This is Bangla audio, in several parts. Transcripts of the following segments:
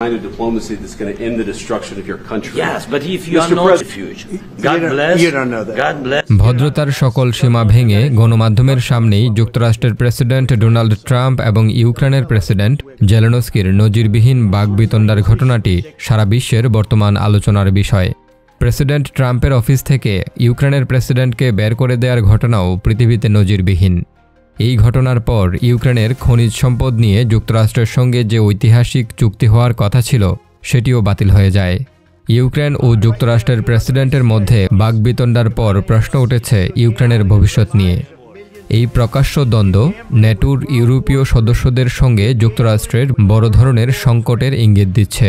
kind of diplomacy that's going to end the destruction of your country. Yes, but if you are not refuge, God bless. You don't know that. God bless. ভদ্রতার সকল সীমা ভেঙে গণমাধ্যমের সামনেই যুক্তরাষ্ট্রের প্রেসিডেন্ট ডোনাল্ড ট্রাম্প এবং ইউক্রেনের প্রেসিডেন্ট জেলেনস্কির নজিরবিহীন বাগবিতণ্ডার ঘটনাটি সারা বিশ্বের বর্তমান আলোচনার বিষয়। প্রেসিডেন্ট ট্রাম্পের অফিস থেকে ইউক্রেনের প্রেসিডেন্টকে বের করে দেওয়ার ঘটনাও পৃথিবীতে নজিরবিহীন। এই ঘটনার পর ইউক্রেনের খনিজ সম্পদ নিয়ে যুক্তরাষ্ট্রের সঙ্গে যে ঐতিহাসিক চুক্তি হওয়ার কথা ছিল সেটিও বাতিল হয়ে যায়। ইউক্রেন ও যুক্তরাষ্ট্রের প্রেসিডেন্টের মধ্যে বাগবিতণ্ডার পর প্রশ্ন উঠেছে ইউক্রেনের ভবিষ্যৎ নিয়ে। এই প্রকাশ্য দ্বন্দ্ব ন্যাটোর ইউরোপীয় সদস্যদের সঙ্গে যুক্তরাষ্ট্রের বড় ধরনের সংকটের ইঙ্গিত দিচ্ছে।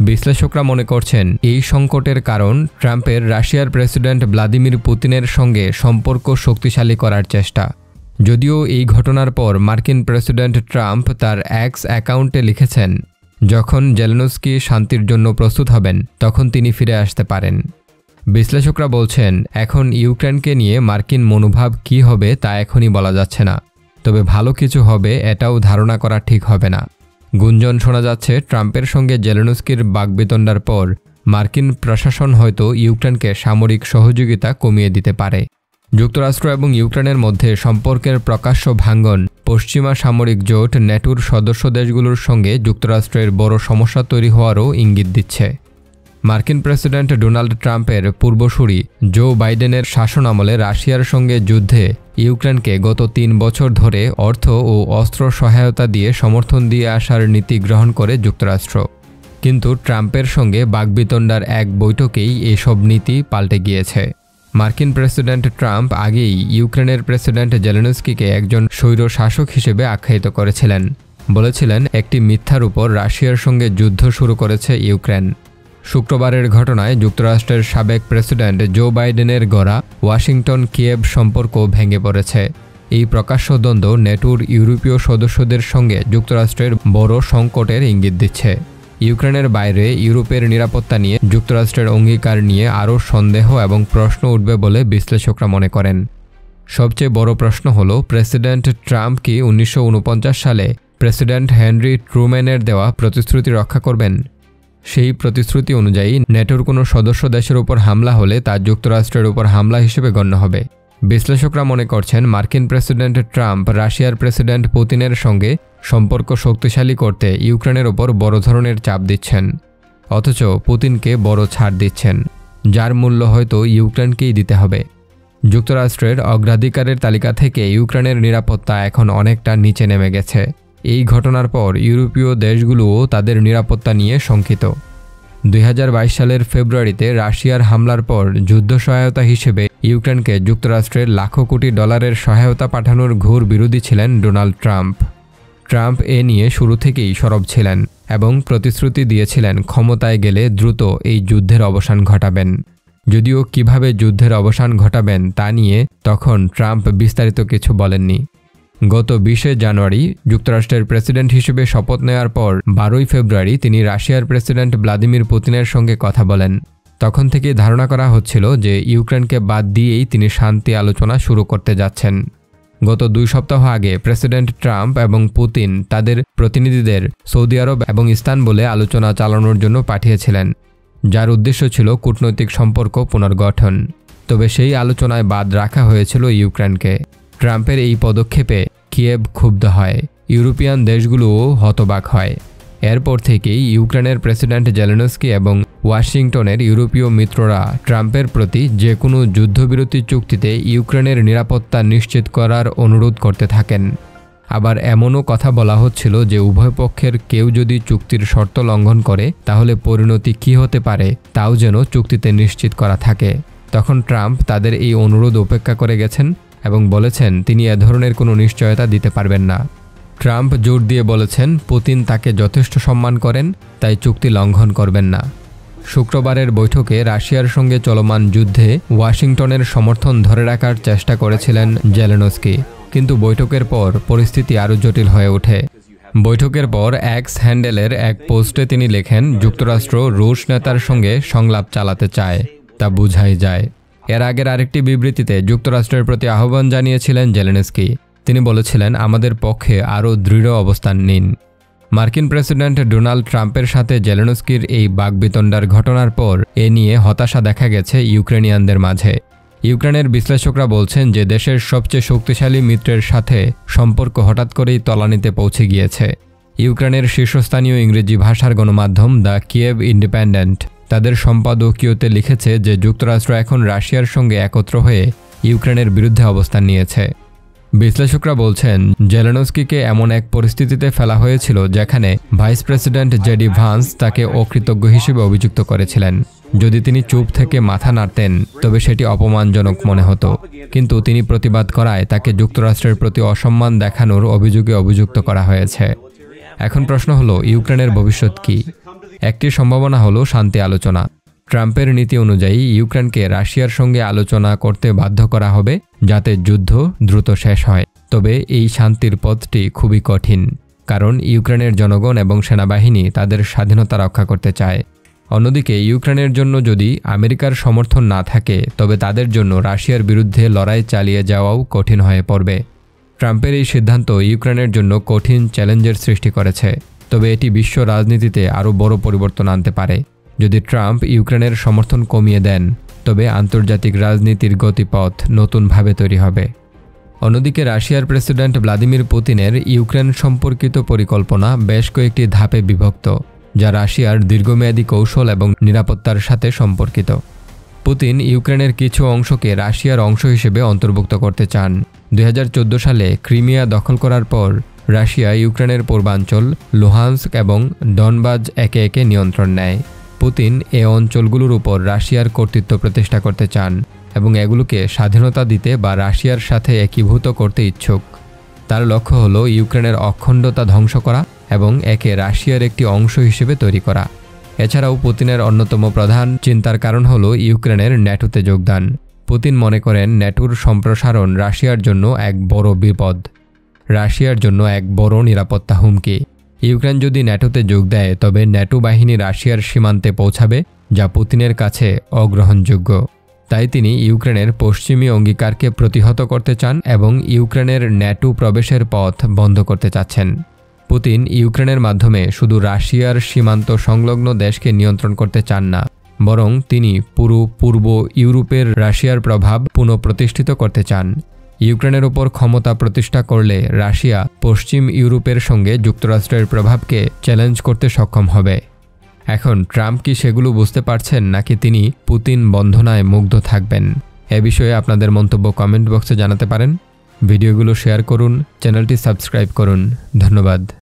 বিশ্লেষকরা মনে করছেন এই সংকটের কারণ ট্রাম্পের রাশিয়ার প্রেসিডেন্ট ভ্লাদিমির পুতিনের সঙ্গে সম্পর্ক শক্তিশালী করার চেষ্টা। যদিও এই ঘটনার পর মার্কিন প্রেসিডেন্ট ট্রাম্প তার এক্স অ্যাকাউন্টে লিখেছেন, যখন জেলেনস্কি শান্তির জন্য প্রস্তুত হবেন তখন তিনি ফিরে আসতে পারেন। বিশ্লেষকরা বলছেন এখন ইউক্রেনকে নিয়ে মার্কিন মনোভাব কী হবে তা এখনই বলা যাচ্ছে না, তবে ভালো কিছু হবে এটাও ধারণা করা ঠিক হবে না। গুঞ্জন শোনা যাচ্ছে ট্রাম্পের সঙ্গে জেলেনস্কির বাগবিতণ্ডার পর মার্কিন প্রশাসন হয়তো ইউক্রেনকে সামরিক সহযোগিতা কমিয়ে দিতে পারে। যুক্তরাষ্ট্র এবং ইউক্রেনের মধ্যে সম্পর্কের প্রকাশ্য ভাঙ্গন পশ্চিমা সামরিক জোট ন্যাটোর সদস্য দেশগুলোর সঙ্গে যুক্তরাষ্ট্রের বড় সমস্যা তৈরি হওয়ারও ইঙ্গিত দিচ্ছে। মার্কিন প্রেসিডেন্ট ডোনাল্ড ট্রাম্পের পূর্বসূরি জো বাইডেনের শাসনামলে রাশিয়ার সঙ্গে যুদ্ধে ইউক্রেনকে গত ৩ বছর ধরে অর্থ ও অস্ত্র সহায়তা দিয়ে সমর্থন দিয়ে আসার নীতি গ্রহণ করে যুক্তরাষ্ট্র। কিন্তু ট্রাম্পের সঙ্গে বাগবিতণ্ডার এক বৈঠকেই এসব নীতি পাল্টে গিয়েছে। মার্কিন প্রেসিডেন্ট ট্রাম্প আগেই ইউক্রেনের প্রেসিডেন্ট জেলেনস্কিকে একজন স্বৈর শাসক হিসেবে আখ্যায়িত করেছিলেন। বলেছিলেন একটি মিথ্যার উপর রাশিয়ার সঙ্গে যুদ্ধ শুরু করেছে ইউক্রেন। শুক্রবারের ঘটনায় যুক্তরাষ্ট্রের সাবেক প্রেসিডেন্ট জো বাইডেনের গড়া ওয়াশিংটন কিয়েভ সম্পর্ক ভেঙে পড়েছে। এই প্রকাশ্য দ্বন্দ্ব ন্যাটোর ইউরোপীয় সদস্যদের সঙ্গে যুক্তরাষ্ট্রের বড় সংকটের ইঙ্গিত দিচ্ছে। ইউক্রেনের বাইরে ইউরোপের নিরাপত্তা নিয়ে যুক্তরাষ্ট্রের অঙ্গীকার নিয়ে আরও সন্দেহ এবং প্রশ্ন উঠবে বলে বিশ্লেষকরা মনে করেন। সবচেয়ে বড় প্রশ্ন হল প্রেসিডেন্ট ট্রাম্প কি 1949 সালে প্রেসিডেন্ট হেনরি ট্রুম্যানের দেওয়া প্রতিশ্রুতি রক্ষা করবেন? সেই প্রতিশ্রুতি অনুযায়ী ন্যাটোর কোনো সদস্য দেশের উপর হামলা হলে তা যুক্তরাষ্ট্রের উপর হামলা হিসেবে গণ্য হবে। বিশ্লেষকরা মনে করছেন মার্কিন প্রেসিডেন্ট ট্রাম্প রাশিয়ার প্রেসিডেন্ট পুতিনের সঙ্গে সম্পর্ক শক্তিশালী করতে ইউক্রেনের ওপর বড় ধরনের চাপ দিচ্ছেন, অথচ পুতিনকে বড় ছাড় দিচ্ছেন, যার মূল্য হয়তো ইউক্রেনকেই দিতে হবে। যুক্তরাষ্ট্রের অগ্রাধিকারের তালিকা থেকে ইউক্রেনের নিরাপত্তা এখন অনেকটা নিচে নেমে গেছে। এই ঘটনার পর ইউরোপীয় দেশগুলোও তাদের নিরাপত্তা নিয়ে শঙ্কিত। 2022 সালের ফেব্রুয়ারিতে রাশিয়ার হামলার পর যুদ্ধ সহায়তা হিসেবে ইউক্রেনকে যুক্তরাষ্ট্রের লাখো কোটি ডলারের সহায়তা পাঠানোর ঘোর বিরোধী ছিলেন ডোনাল্ড ট্রাম্প। ট্রাম্প এ নিয়ে শুরু থেকেই সরব ছিলেন এবং প্রতিশ্রুতি দিয়েছিলেন ক্ষমতায় গেলে দ্রুত এই যুদ্ধের অবসান ঘটাবেন। যদিও কিভাবে যুদ্ধের অবসান ঘটাবেন তা নিয়ে তখন ট্রাম্প বিস্তারিত কিছু বলেননি। গত 20 জানুয়ারি যুক্তরাষ্ট্রের প্রেসিডেন্ট হিসেবে শপথ নেওয়ার পর 12 ফেব্রুয়ারি তিনি রাশিয়ার প্রেসিডেন্ট ভ্লাদিমির পুতিনের সঙ্গে কথা বলেন। তখন থেকে ধারণা করা হচ্ছিল যে ইউক্রেনকে বাদ দিয়েই তিনি শান্তি আলোচনা শুরু করতে যাচ্ছেন। গত 2 সপ্তাহ আগে প্রেসিডেন্ট ট্রাম্প এবং পুতিন তাদের প্রতিনিধিদের সৌদি আরব এবং ইস্তানবুলে আলোচনা চালানোর জন্য পাঠিয়েছিলেন, যার উদ্দেশ্য ছিল কূটনৈতিক সম্পর্ক পুনর্গঠন। তবে সেই আলোচনায় বাদ রাখা হয়েছিল ইউক্রেনকে। ট্রাম্পের এই পদক্ষেপে কিয়েভ ক্ষুব্ধ হয়, ইউরোপিয়ান দেশগুলোও হতবাক হয়। এরপর থেকেই ইউক্রেনের প্রেসিডেন্ট জেলেনস্কি এবং ওয়াশিংটনের ইউরোপীয় মিত্ররা ট্রাম্পের প্রতি যে কোনো যুদ্ধবিরতি চুক্তিতে ইউক্রেনের নিরাপত্তা নিশ্চিত করার অনুরোধ করতে থাকেন। আবার এমনও কথা বলা হচ্ছিল যে উভয় পক্ষের কেউ যদি চুক্তির শর্ত লঙ্ঘন করে তাহলে পরিণতি কী হতে পারে তাও যেন চুক্তিতে নিশ্চিত করা থাকে। তখন ট্রাম্প তাদের এই অনুরোধ উপেক্ষা করে গেছেন এবং বলেছেন তিনি এ ধরনের কোনো নিশ্চয়তা দিতে পারবেন না। ট্রাম্প জোর দিয়ে বলেছেন পুতিন তাকে যথেষ্ট সম্মান করেন, তাই চুক্তি লঙ্ঘন করবেন না। শুক্রবারের বৈঠকে রাশিয়ার সঙ্গে চলমান যুদ্ধে ওয়াশিংটনের সমর্থন ধরে রাখার চেষ্টা করেছিলেন জেলেনস্কি, কিন্তু বৈঠকের পর পরিস্থিতি আরও জটিল হয়ে ওঠে। বৈঠকের পর এক্স হ্যান্ডেলের এক পোস্টে তিনি লেখেন, যুক্তরাষ্ট্র রুশ নেতার সঙ্গে সংলাপ চালাতে চায়, তা বোঝাই যায়। এর আগের আরেকটি বিবৃতিতে যুক্তরাষ্ট্রের প্রতি আহ্বান জানিয়েছিলেন জেলেনস্কি। তিনি বলেছিলেন আমাদের পক্ষে আরও দৃঢ় অবস্থান নিন। মার্কিন প্রেসিডেন্ট ডোনাল্ড ট্রাম্পের সাথে জেলেনস্কির এই বাকবিতণ্ডার ঘটনার পর এ নিয়ে হতাশা দেখা গেছে ইউক্রেনিয়ানদের মাঝে। ইউক্রেনের বিশ্লেষকরা বলছেন যে দেশের সবচেয়ে শক্তিশালী মিত্রের সাথে সম্পর্ক হঠাৎ করেই তলানিতে পৌঁছে গিয়েছে। ইউক্রেনের শীর্ষস্থানীয় ইংরেজি ভাষার গণমাধ্যম দ্য কিয়েভ ইন্ডিপেন্ডেন্ট তাদের সম্পাদকীয়তে লিখেছে যে যুক্তরাষ্ট্র এখন রাশিয়ার সঙ্গে একত্র হয়ে ইউক্রেনের বিরুদ্ধে অবস্থান নিয়েছে। বিশ্লেষকরা বলছেন জেলেনস্কিকে এমন এক পরিস্থিতিতে ফেলা হয়েছিল যেখানে ভাইস প্রেসিডেন্ট জেডি ভান্স তাকে অকৃতজ্ঞ হিসেবে অভিযুক্ত করেছিলেন। যদি তিনি চুপ থেকে মাথা নাড়তেন তবে সেটি অপমানজনক মনে হতো, কিন্তু তিনি প্রতিবাদ করায় তাকে যুক্তরাষ্ট্রের প্রতি অসম্মান দেখানোর অভিযোগে অভিযুক্ত করা হয়েছে। এখন প্রশ্ন হলো ইউক্রেনের ভবিষ্যৎ কী? একটি সম্ভাবনা হলো শান্তি আলোচনা। ট্রাম্পের নীতি অনুযায়ী ইউক্রেনকে রাশিয়ার সঙ্গে আলোচনা করতে বাধ্য করা হবে যাতে যুদ্ধ দ্রুত শেষ হয়। তবে এই শান্তির পথটি খুবই কঠিন, কারণ ইউক্রেনের জনগণ এবং সেনাবাহিনী তাদের স্বাধীনতা রক্ষা করতে চায়। অন্যদিকে ইউক্রেনের জন্য যদি আমেরিকার সমর্থন না থাকে তবে তাদের জন্য রাশিয়ার বিরুদ্ধে লড়াই চালিয়ে যাওয়াও কঠিন হয়ে পড়বে। ট্রাম্পের এই সিদ্ধান্ত ইউক্রেনের জন্য কঠিন চ্যালেঞ্জের সৃষ্টি করেছে, তবে এটি বিশ্ব রাজনীতিতে আরও বড় পরিবর্তন আনতে পারে। যদি ট্রাম্প ইউক্রেনের সমর্থন কমিয়ে দেন তবে আন্তর্জাতিক রাজনীতির গতিপথ নতুনভাবে তৈরি হবে। অন্যদিকে রাশিয়ার প্রেসিডেন্ট ভ্লাদিমির পুতিনের ইউক্রেন সম্পর্কিত পরিকল্পনা বেশ কয়েকটি ধাপে বিভক্ত, যা রাশিয়ার দীর্ঘমেয়াদী কৌশল এবং নিরাপত্তার সাথে সম্পর্কিত। পুতিন ইউক্রেনের কিছু অংশকে রাশিয়ার অংশ হিসেবে অন্তর্ভুক্ত করতে চান। 2014 সালে ক্রিমিয়া দখল করার পর রাশিয়া ইউক্রেনের পূর্বাঞ্চল লুহান্স্ক এবং ডনবাস একে একে নিয়ন্ত্রণ নেয়। পুতিন এ অঞ্চলগুলোর উপর রাশিয়ার কর্তৃত্ব প্রতিষ্ঠা করতে চান এবং এগুলোকে স্বাধীনতা দিতে বা রাশিয়ার সাথে একীভূত করতে ইচ্ছুক। তার লক্ষ্য হল ইউক্রেনের অখণ্ডতা ধ্বংস করা এবং একে রাশিয়ার একটি অংশ হিসেবে তৈরি করা। এছাড়াও পুতিনের অন্যতম প্রধান চিন্তার কারণ হল ইউক্রেনের ন্যাটোতে যোগদান। পুতিন মনে করেন ন্যাটোর সম্প্রসারণ রাশিয়ার জন্য এক বড় বিপদ, রাশিয়ার জন্য এক বড় নিরাপত্তা হুমকি। ইউক্রেন যদি ন্যাটোতে যোগ দেয় তবে ন্যাটো বাহিনী রাশিয়ার সীমান্তে পৌঁছাবে, যা পুতিনের কাছে অগ্রহণযোগ্য। তাই তিনি ইউক্রেনের পশ্চিমী অঙ্গীকারকে প্রতিহত করতে চান এবং ইউক্রেনের ন্যাটো প্রবেশের পথ বন্ধ করতে চাচ্ছেন। পুতিন ইউক্রেনের মাধ্যমে শুধু রাশিয়ার সীমান্ত সংলগ্ন দেশকে নিয়ন্ত্রণ করতে চান না, বরং তিনি পুরো পূর্ব ইউরোপের রাশিয়ার প্রভাব পুনঃপ্রতিষ্ঠিত করতে চান। ইউক্রেনের উপর ক্ষমতা প্রতিষ্ঠা করলে রাশিয়া পশ্চিম ইউরোপের সঙ্গে যুক্তরাষ্ট্রের প্রভাবকে চ্যালেঞ্জ করতে সক্ষম হবে। এখন ট্রাম্প কি সেগুলো বুঝতে পারছেন, নাকি তিনি পুতিন বন্ধনায় মুগ্ধ থাকবেন? এ বিষয়ে আপনাদের মন্তব্য কমেন্ট বক্সে জানাতে পারেন। ভিডিওগুলো শেয়ার করুন, চ্যানেলটি সাবস্ক্রাইব করুন। ধন্যবাদ।